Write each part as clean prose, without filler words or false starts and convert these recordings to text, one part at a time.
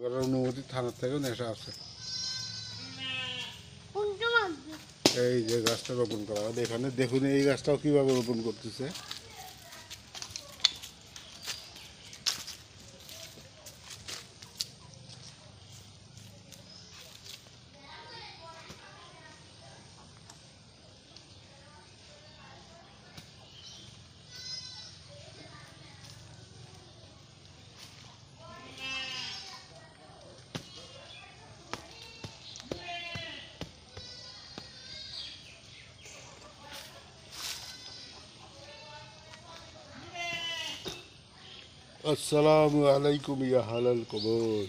অনুমতি থানার থেকেও নেশা আছে। এই যে গাছটা রোপণ করা হবে এখানে, দেখুন এই গাছটাও কিভাবে রোপণ করতেছে। আসসালামু আলাইকুম ইয়া হালাল কবর।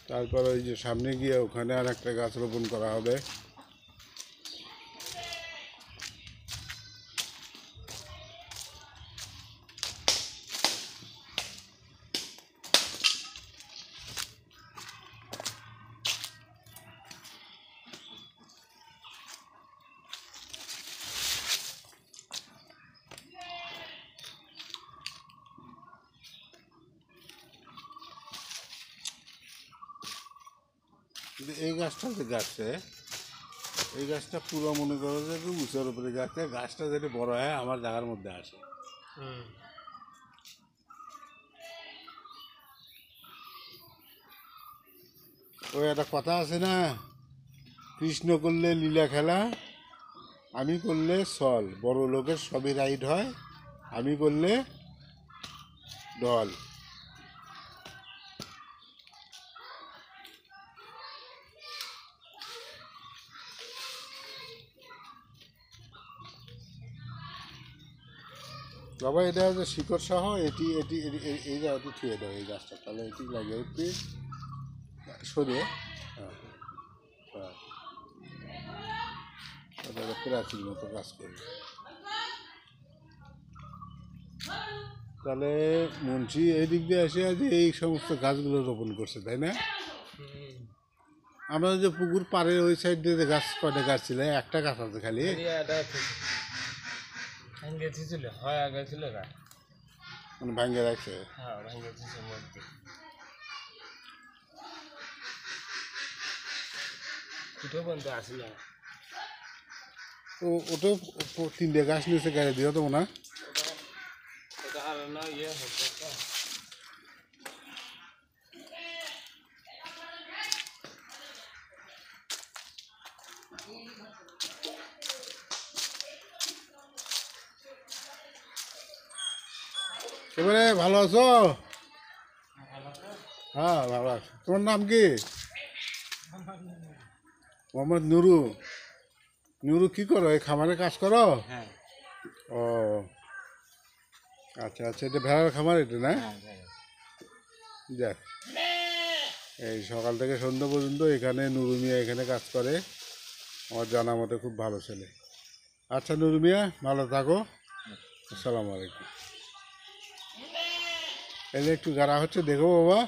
তারপর ওই যে সামনে গিয়ে ওখানে আর একটা গাছ রোপণ করা হবে। এই গাছটা যে গাছে, এই গাছটা পুরো মনে করো যে উঁচার উপরে গাছে, গাছটা যেটা বড় হয় আমার জায়গার মধ্যে আসে। ওই একটা কথা আছে না, কৃষ্ণ করলে লীলা খেলা, আমি করলে সল, বড় লোকের সবই রাইট হয়, আমি করলে ঢল। বাবা এটা হচ্ছে শিকড় সহ, এটি এটি এই জায়গাটি ছুঁয়ে দাও এই গাছটা, তাহলে এটি লাগিয়ে উঠবি সরিয়ে। হ্যাঁ হ্যাঁ, প্রাচীর মতো কাজ করবে। তাহলে মুন্সি এই দিক দিয়ে এসে যে এই সমস্ত গাছগুলো রোপণ করছে, তাই না? আমরা যে পুকুর পাড়ে ওই সাইড দিয়ে যে গাছ, কয়টা গাছ ছিল, একটা গাছ আছে খালি। মানে ভাঙ্গে রাখছে। তো ওটাও তিনটে গাছ নিয়েছে গাড়ি দিয়ে দেবো না? এবারে ভালো আছো? হ্যাঁ ভালো আছো। তোমার নাম কি? মোহাম্মদ নুরু। নুরু কি করো, এই খামারে কাজ করো? ও আচ্ছা আচ্ছা, এটা ভেড়ার খামার এটা না? যাক, এই সকাল থেকে সন্ধ্যা পর্যন্ত এখানে নুরু মিয়া এখানে কাজ করে, আমার জানা মতে খুব ভালো ছেলে। আচ্ছা নুরু মিয়া, ভালো থাকো। আসসালামু আলাইকুম। এই যে একটু গাড়া হচ্ছে, দেখো বাবা।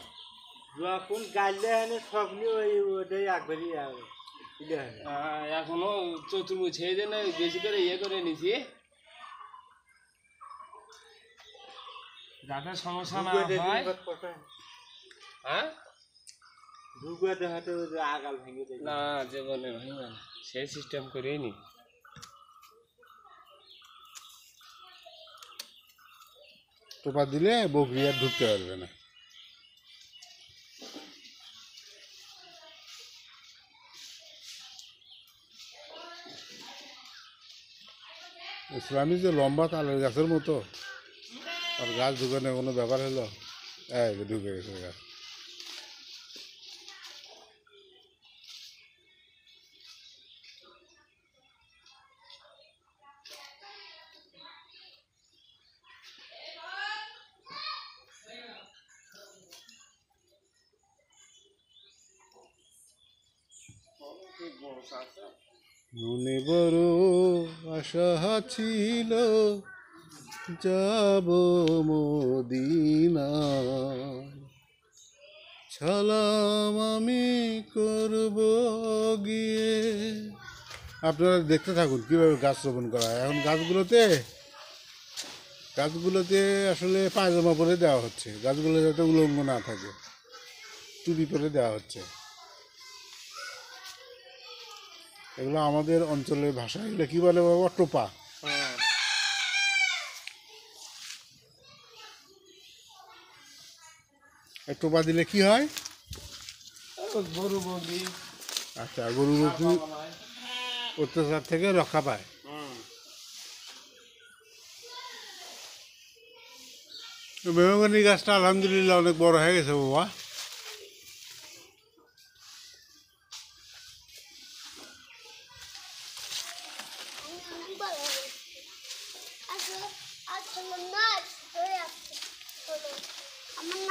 এখনো চতুর্ভুজ ছেড়ে দেন, বেশি করে ইয়ে করে নিছি যাতে সমস্যা না হয়। হ্যাঁ না, জীবনে ভাঙবে না, সেই সিস্টেম করেই নি। টোপা দিলে বকরি আর ঢুকতে পারবে না। ইসলামী যে লম্বা তালের গাছের মতো, আর গাছ ঢুকানো কোনো ব্যাপার হলো? এই ঢুকে গেছে গাছ। মনে বড় আশা ছিল যাব মদিনায়, সালাম আমি করব গিয়ে। আপনারা দেখতে থাকুন কীভাবে গাছ রোপণ করা হয়। এখন গাছগুলোতে আসলে পায়জামা পরে দেওয়া হচ্ছে, গাছগুলো যাতে উলঙ্গ না থাকে, টুপি পরে দেওয়া হচ্ছে। এগুলো আমাদের অঞ্চলের ভাষা, এগুলো কী বলে বাবা? টোপা। এই টোপা দিলে কি হয়? গরু বগি আচ্ছা, গরু বকরি অত্যাচার থেকে রক্ষা পায়। মেহগনি গাছটা আলহামদুলিল্লাহ অনেক বড় হয়ে গেছে বাবা।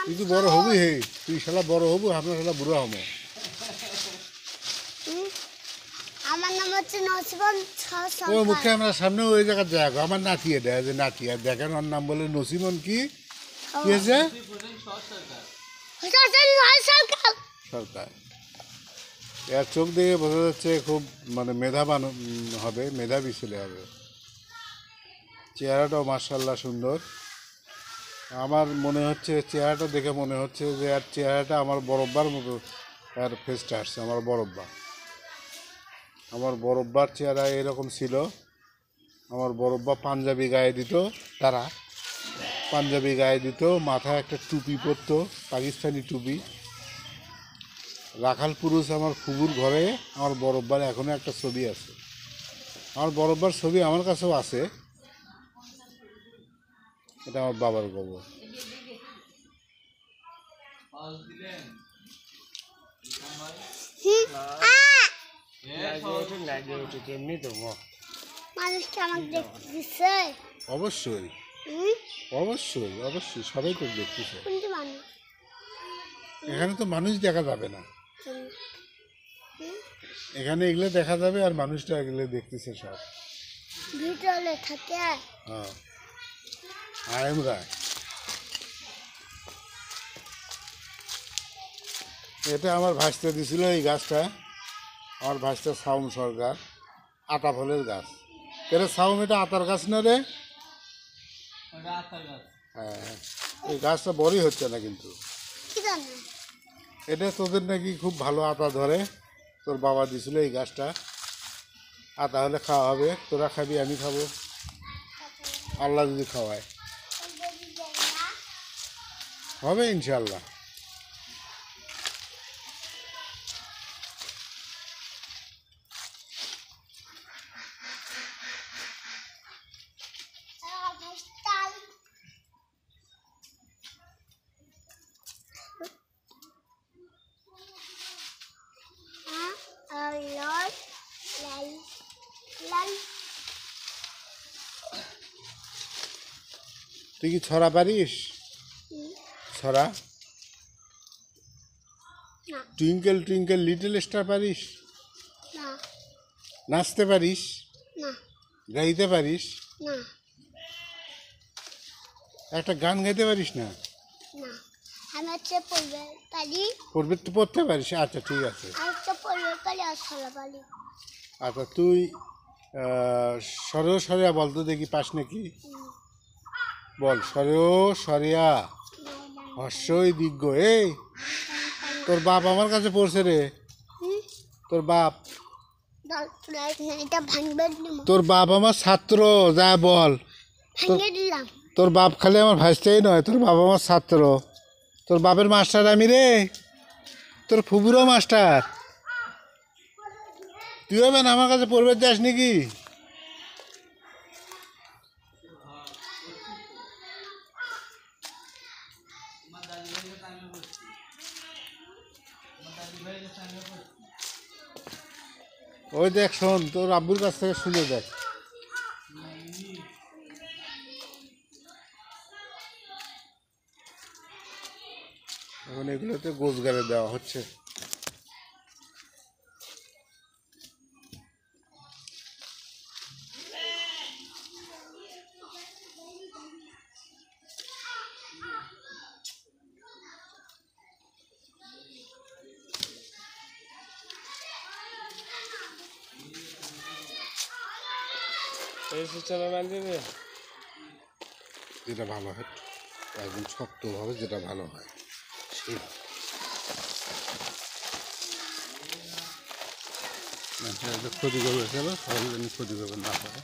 তুই তো বড় হবি, হে তুই শালা বড় হবু, আপনার শালা বুড়ো হবো। আমার নাম হচ্ছে নসিবন ও মুখে আমরা সামনে ওই জায়গায় দেখো, আমার নাতি এটা যে নাতি, আর দেখেন ওর নাম বলে নসিমন। কি কি হয়েছে? সরকার। এর চোখ দেখে বোঝা যাচ্ছে খুব মানে মেধাবান হবে, মেধাবী ছেলে হবে। চেহারাটাও মার্শাল্লাহ সুন্দর। আমার মনে হচ্ছে চেহারাটা দেখে মনে হচ্ছে যে আর চেহারাটা আমার বড়ব্বার মতো, আর ফেসটা আসছে আমার বড়ব্বা। আমার বড়ব্বার চেহারা এরকম ছিল। আমার বড়ব্বা পাঞ্জাবি গায়ে দিত, তারা পাঞ্জাবি গায়ে দিত, মাথায় একটা টুপি পরতো, পাকিস্তানি টুপি। রাখাল পুরুষ আমার ফুবুর ঘরে আমার বড়ব্বার এখনও একটা ছবি আছে। আমার বড়ব্বার ছবি আমার কাছেও আছে। এটা আমার বাবার গোবর। এমনি তো মানুষকে আমাকে দেখতে দিচ্ছে। অবশ্যই অবশ্যই অবশ্যই সবাই তো দেখতেছে। কোনটি মানুষ? এখানে তো মানুষ দেখা যাবে না, এখানে এগুলো দেখা যাবে, আর মানুষটা এগুলো দেখতেছে সব। ভিতরে থাকে। হ্যাঁ, আইএম রায়। এটা আমার ভাসতে দিছিল এই গাছটা, আমার ভাসতে সাউম সরকার, আতা ফলের গাছ। এটা সাউম, এটা আতার গাছ না রে? হ্যাঁ, এই গাছটা বড়ই হচ্ছে না কিন্তু। কি জানো? এটা তোদের নাকি খুব ভালো আতা ধরে, তোর বাবা দিছিল এই গাছটা। আতা হলে খাওয়া হবে, তোরা খাবি, আমি খাবো, আল্লাহ যদি খাওয়ায় হবে ইনশাল্লাহ। তুই কি ছড়া পারিস? ছড়া? টুইঙ্কেল টুইঙ্কেল লিটল স্টার পারিস? না নাচতে পারিস? না গাইতে পারিস? না একটা গান গাইতে পারিস না? না আমি হচ্ছে পড়বে পারি, পড়তে পারিস? আচ্ছা ঠিক আছে। আর হচ্ছে পড়বে পারি আর ছড়া পারি। আচ্ছা তুই সরেও সরিয়া বল তো দেখি, পাস নাকি? বল সরেও সরিয়া হর্ষই দীর্ঘ। এই তোর বাপ আমার কাছে পড়ছে রে, তোর বাপ। এটা ভাঙবে দিলাম, তোর বাপ আমার ছাত্র, যা বল। ভাঙে দিলাম। তোর বাপ খালি আমার ভাইস্তাই নয়, তোর বাপ আমার ছাত্র। তোর বাপের মাস্টার আমি রে, তোর ফুবুরও মাস্টার। তুই হবে না আমার কাছে পড়বে যাস নাকি? ওই দেখ, শোন, তোর আব্বুর কাছ থেকে শুনে দেখ। এখন এগুলোতে গোছগারে দেওয়া হচ্ছে। এই সিস্টেমে বাঁধবে। যেটা ভালো হয় একদম শক্তভাবে, যেটা ভালো হয় সেই ক্ষতি করবে, চলো সবাই যেন ক্ষতি করবে না পারে।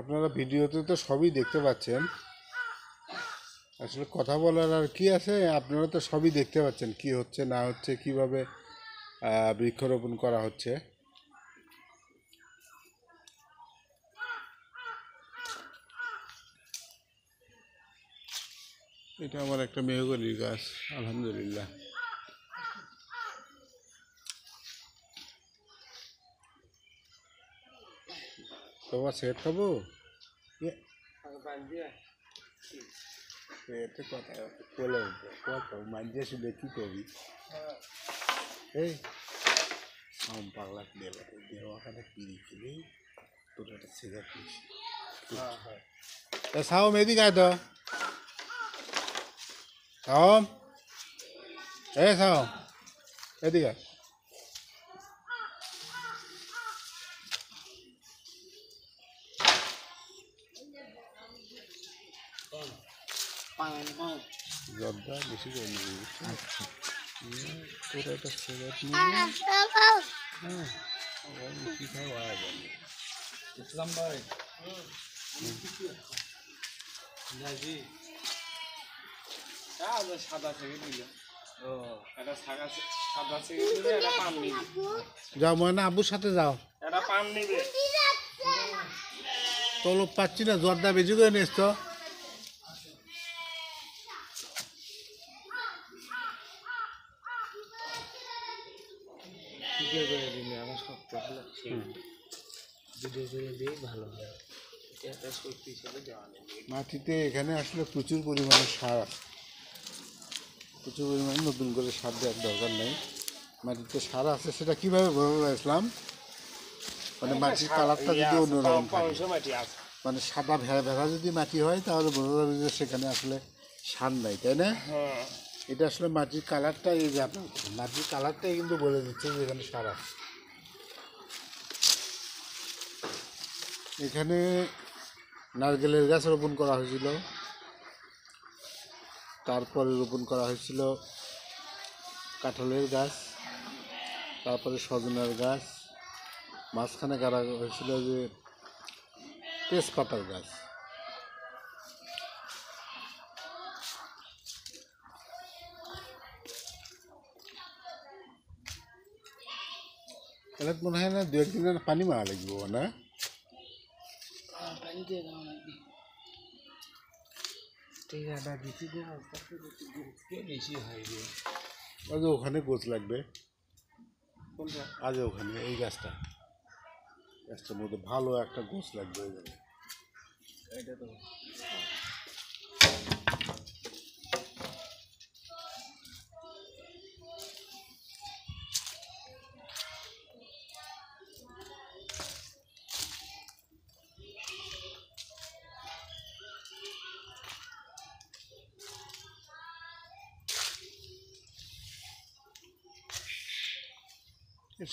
আপনারা ভিডিওতে তো সবই দেখতে পাচ্ছেন, আসলে কথা বলার আর কি আছে, আপনারা তো সবই দেখতে পাচ্ছেন কি হচ্ছে না হচ্ছে, কিভাবে বৃক্ষরোপণ করা হচ্ছে। এটা আমার একটা মেহগনির গাছ, আলহামদুলিল্লাহ। তোমার সেট খাবো এতে কথা বলে উঠবে, কত মাঝে শুনে কি করবি এই আম পাগলা দেওয়া দেওয়াখানে পিড়ি খেলে তোর একটা সিগারেট নিস। সাও মেদি গায়ে তো সাও, এ সাও এদিকে জর্দা বেশি করে নিবি। আচ্ছা তোর একটা সিগারেট নিয়ে হ্যাঁ কি খাই ওয়া যাবে ইসলাম ভাই সাদা থেকে দিল। ও এটা সাদা থেকে দিলে এটা পান নিবে। যাও ময়না আব্বুর সাথে যাও, এটা পান নিবে। তলব পাচ্ছি না, জর্দা বেশি করে নিস তো। ভিডিও করে দিলে আমার শক্ত হলো ভিডিও করে দিয়ে ভালো হয়। এটা শক্তি হিসেবে দেওয়া নেই। মাটিতে এখানে আসলে প্রচুর পরিমাণে সার আছে, প্রচুর পরিমাণে নতুন করে সার দেওয়ার দরকার নেই। মাটিতে সার আছে, সেটা কীভাবে বোঝা ইসলাম, মানে মাটির কালারটা যদি অন্যরকম থাকে, মানে সাদা ভেড়া ভেড়া যদি মাটি হয় তাহলে বোঝা যাবে যে সেখানে আসলে সার নাই, তাই না? এটা আসলে মাটির কালারটা, এই যে আপনার মাটির কালারটাই কিন্তু বলে দিচ্ছে যে এখানে সার আছে। এখানে নারকেলের গাছ রোপণ করা হয়েছিল, তারপরে রোপণ করা হয়েছিল কাঁঠালের গাছ, তারপরে সজনার গাছ, মাঝখানে গাড়া হয়েছিল যে তেজপাতার গাছ। এটা মনে হয় না দু একদিনের পানি মারা লাগবে না? পানি দিয়ে দেওয়া লাগবে। ঠিক আছে বেশি দেওয়া বেশি হয় রে। আজ ওখানে গোছ লাগবে, কোনটা? আজ ওখানে এই গাছটার মধ্যে ভালো একটা গোছ লাগবে ওই জন্য। এটা তো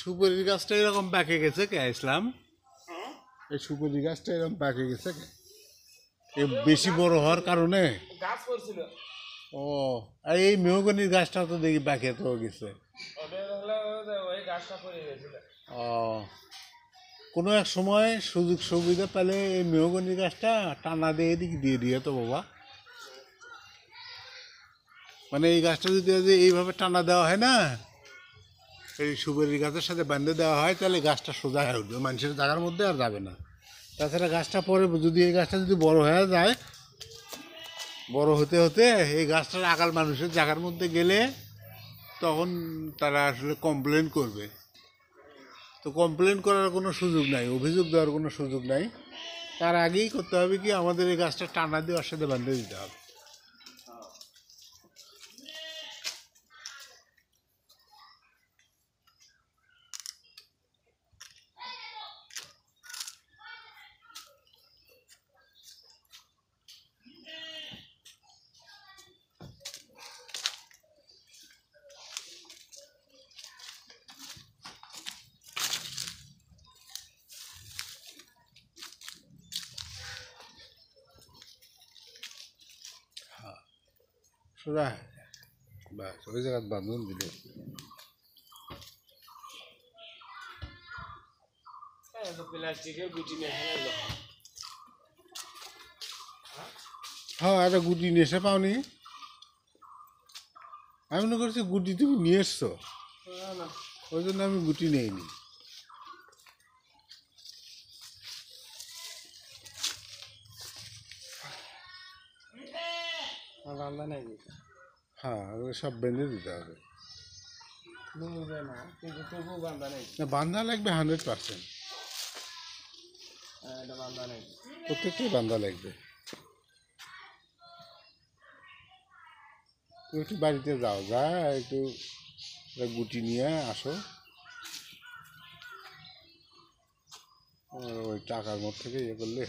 সুপারির গাছটা এরকম পাকে গেছে কে ইসলাম? এই সুপারি গাছটা এরকম পাকে গেছে কে? এ বেশি বড় হওয়ার কারণে গাছ পড়ছিল। ও, আর এই মেহগনির গাছটা তো দেখি পাকে তো গেছে। ওটা হলো ওই গাছটা পড়ে গেছিল। ও, কোনো এক সময় সুযোগ সুবিধা পেলে এই মেহগনির গাছটা টানা দিয়ে এদিকে দিয়ে দিয়ে তো বাবা, মানে এই গাছটা যদি এইভাবে টানা দেওয়া হয় না, এই সুপারি গাছের সাথে বাঁধে দেওয়া হয়, তাহলে গাছটা সোজা হয়ে উঠবে, মানুষের জায়গার মধ্যে আর যাবে না। তাছাড়া গাছটা পরে যদি এই গাছটা যদি বড় হয়ে যায়, বড় হতে হতে এই গাছটার আকাল মানুষের জায়গার মধ্যে গেলে তখন তারা আসলে কমপ্লেন করবে। তো কমপ্লেন করার কোনো সুযোগ নাই, অভিযোগ দেওয়ার কোনো সুযোগ নাই, তার আগেই করতে হবে কি আমাদের এই গাছটা টানা দিয়ে ওর সাথে বাঁধে দিতে হবে। সোজা বাস ওই জায়গায় বাঁধন দিলে প্লাস্টিকের গুটি নিয়ে খেলা হ্যাঁ একটা গুটি নিয়ে এসে পাওনি। আমি মনে করছি গুটি তুমি নিয়ে এসছো, না ওই জন্য আমি গুটি নিইনি। বান্ধা নাকি হ্যাঁ ওগুলো সব বেঁধে দিতে হবে। নুরবে না কিন্তু তবুও বান্ধা নেই। না বান্ধা লাগবে 100%, এটা বান্ধা নেই। প্রত্যেকটাই বান্ধা লাগবে। তুমি একটু বাড়িতে যাও, যা একটু গুটি নিয়ে আসো, ওই টাকার মধ্যে থেকে ইয়ে করলে।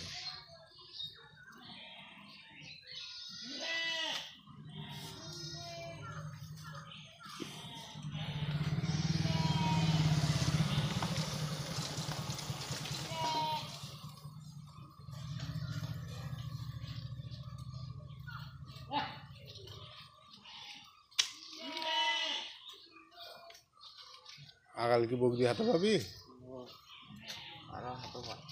আগাল কি বগদি হাতে পাবি? আর হাতে পায়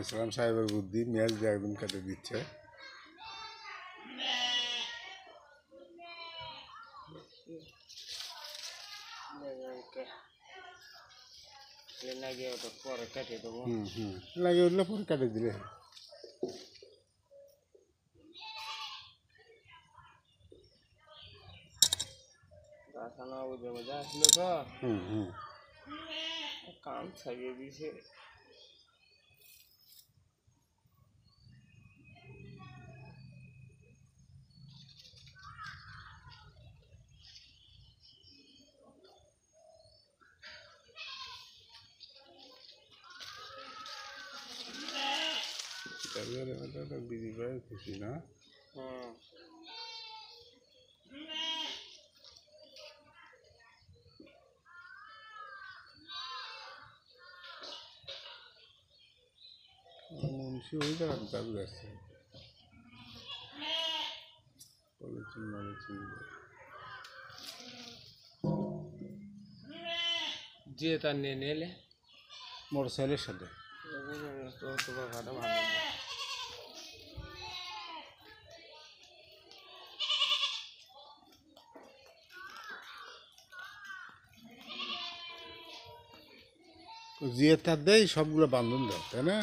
ইসলাম সাহেবের বুদ্ধি মেয়াজ দিয়ে একদম কেটে দিচ্ছে। লাগে ওটা পরে কেটে দেবো। লাগে উঠলে পরে কেটে দিলে। গাছানো বুঝে মজা আসলো তো কান ছাড়িয়ে দিছে। দিদি ভাই খুশি না? মুন্সি ওই জায়গাটা চালু আছে, পলিথিন মলিথিন যে তার নিয়ে নিলে মোটর সাইকেলের সাথে তোমার ভাড়া ভালো জিয়ে তার দেয় সবগুলো বান্ধন দাও, তাই না?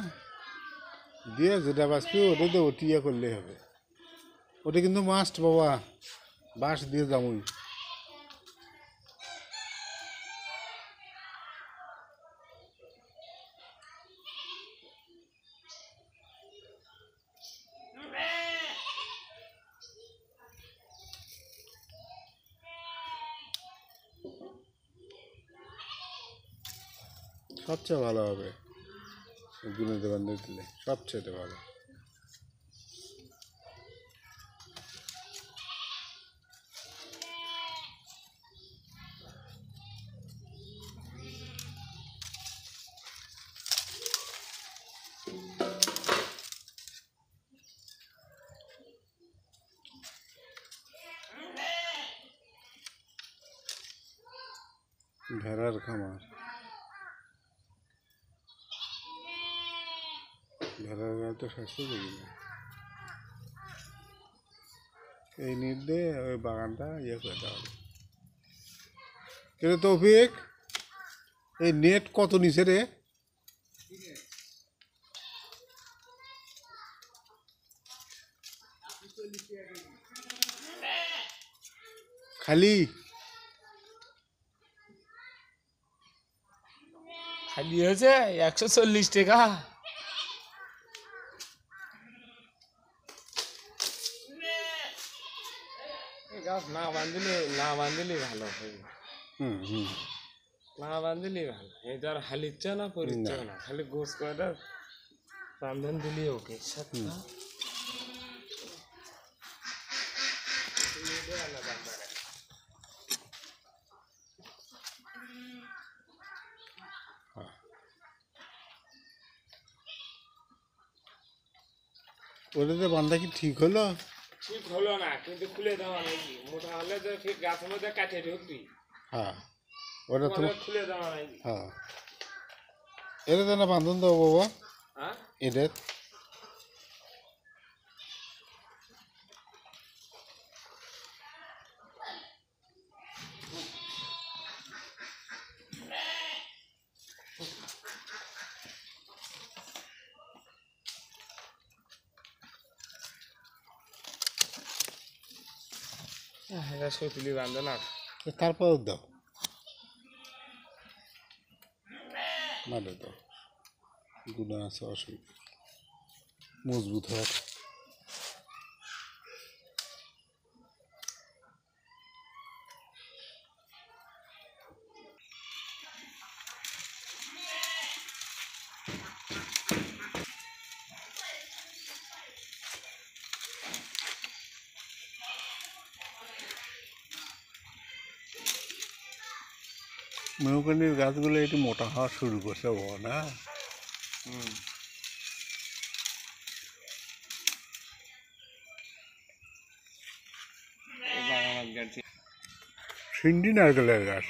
দিয়ে যেটা বাঁচবি ওটা দিয়ে ওটিয়া করলেই হবে। ওটা কিন্তু মাস্ট বাবা, বাঁশ দিয়ে যাবই। সবচেয়ে ভালো হবে গুণেতে বান্ধে দিলে, সবচেয়ে ভালো। ভেড়ার খামার, ভেড়ার গায়ে তো স্বাস্থ্য দেখি না। এই নির্দে ওই বাগানটা ইয়ে করে দেওয়া হবে। কিন্তু তৌফিক এই নেট কত নিচে রে? খালি খালি হয়েছে 140 টাকা। এই গাছ না বাঁধলে ভালো হয়, হুম হুম না বাঁধলে ভালো। এই যার হালিচ্ছে না পরিচ্ছে না, খালি গোস কয়টা বান্ধন দিলি ওকে সাতটা। ওটাতে বান্ধা কি ঠিক হলো? ঠিক হলো না, কিন্তু খুলে দেওয়া নাকি, মোটা হলে তো ঠিক গাছের মধ্যে কাটে ঢুকবি, হ্যাঁ ওটা তো খুলে দেওয়া নাকি। হ্যাঁ এটাতে না বান্ধন দেবো বাবা, হ্যাঁ এটার এটা সতুলি বান্ধে না। তারপর দাও, ভালো দাও, গুণা আছে, অসুবিধা মজবুত হয়। মেহগনির গাছগুলো একটু মোটা হওয়া শুরু করছে বাবা না? সিন্ডি নারকেলের গাছ।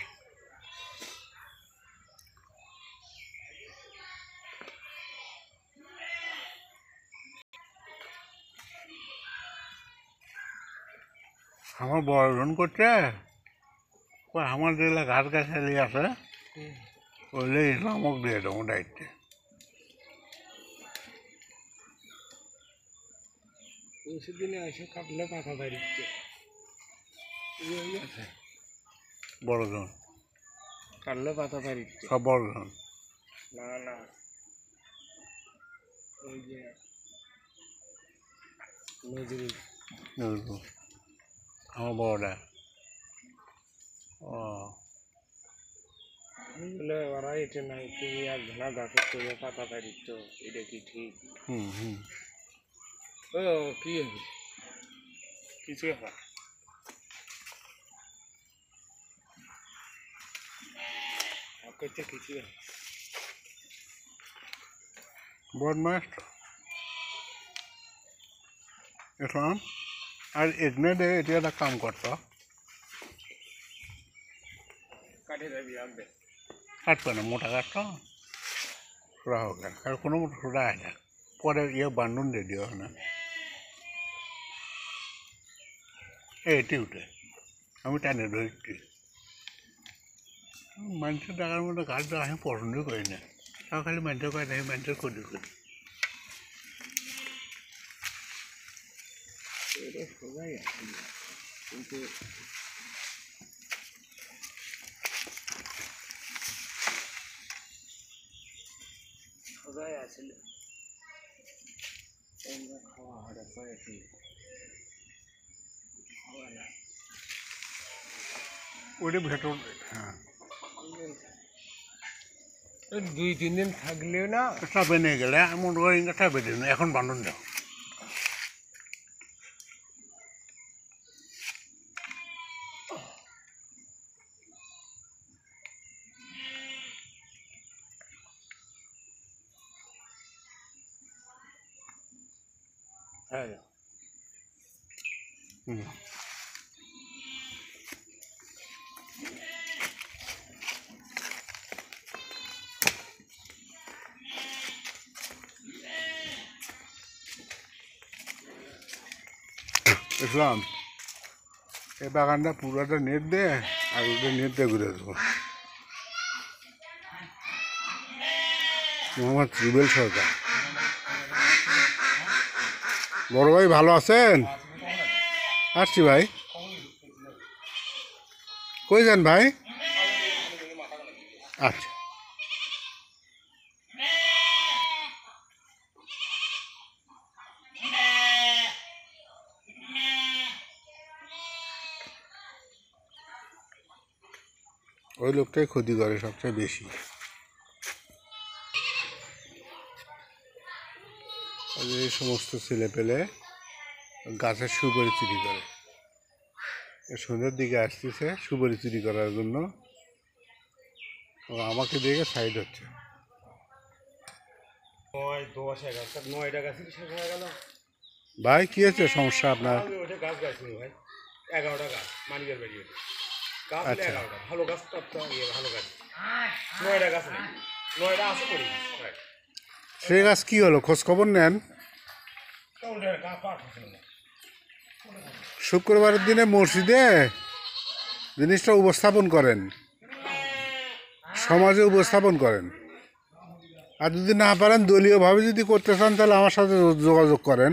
আমার বর্ধন করছে, আমার যেগুলো গাছ গাছালি আছে ওইগুলো ইসলামক দিয়ে দেবো দায়িত্বে। দিনে এসে কাটলে পাতা বাড়িতে বড় ধান কাটলে পাতা বাড়িতে সব বড় ধান। না না, ওই যে নজরুল আমার বড়টা ও বলে ওরা এটা নাই, তুমি এক ঘনা গাছের তোলে পাতা বাড়িত, এটা কি ঠিক? হুম হুম ও কি হবে, কিছু হয় করতে, কিছু হয় বদমাস এখন। আর এখানে দে এটা একটা কাম করতো, কাঠে যাবি আনবে কাটবে না মোটা কাটতো সোজা হোক আর কোনো মতো সোজা আছে, পরে বান্ধন দিয়ে দিও না এটি উঠে আমি টানে ধরছি। মানুষের টাকার মধ্যে গাছ দেওয়া আমি পছন্দ করি না, তাও খালি মানুষের করে আমি মানুষের করি করি। এটা সোজাই আছে, কিন্তু সোজাই আসলে খাওয়া হঠাৎ করে কি খাওয়া না, ওইটা ভেতর হ্যাঁ 2-3 দিন থাকলেও না চাপে নিয়ে গেলে এমন করে চাপে দিন এখন বান্ধন দাও। হ্যাঁ হুম ইসলাম এই বাগানটা পুরোটা নেট দে আর ওটা নেট দিয়ে ঘুরে দেবো। মোহাম্মদ রুবেল সরকার। বড় ভাই ভালো আছেন? আসছি ভাই। কই যান ভাই? আচ্ছা। ওই লোকটাই ক্ষতি করে সবচেয়ে বেশি। এই সমস্ত ছেলে পেলে গাছের সুপারি চুরি করে। সন্ধ্যের দিকে আসতেছে সুপারি চুরি করার জন্য। ও আমাকে দেখে সাইড হচ্ছে। 9, 10, 11, 9টা গাছ শেষ হয়ে গেল। ভাই কি হচ্ছে সমস্যা আপনার? আমি ওটা গাছ গাইছিনি ভাই, 11টা গাছ মানিকের বেরিয়ে গাছ হলো আচ্ছা। 11টা, ভালো গাছ তো ভালো গাছ 9টা গাছ নেই, 9টা আছে করি সে গাছ কি হলো খোঁজ খবর নেন। শুক্রবারের দিনে মসজিদে জিনিসটা উপস্থাপন করেন, সমাজে উপস্থাপন করেন। আর যদি না পারেন দলীয়ভাবে যদি করতে চান তাহলে আমার সাথে যোগাযোগ করেন।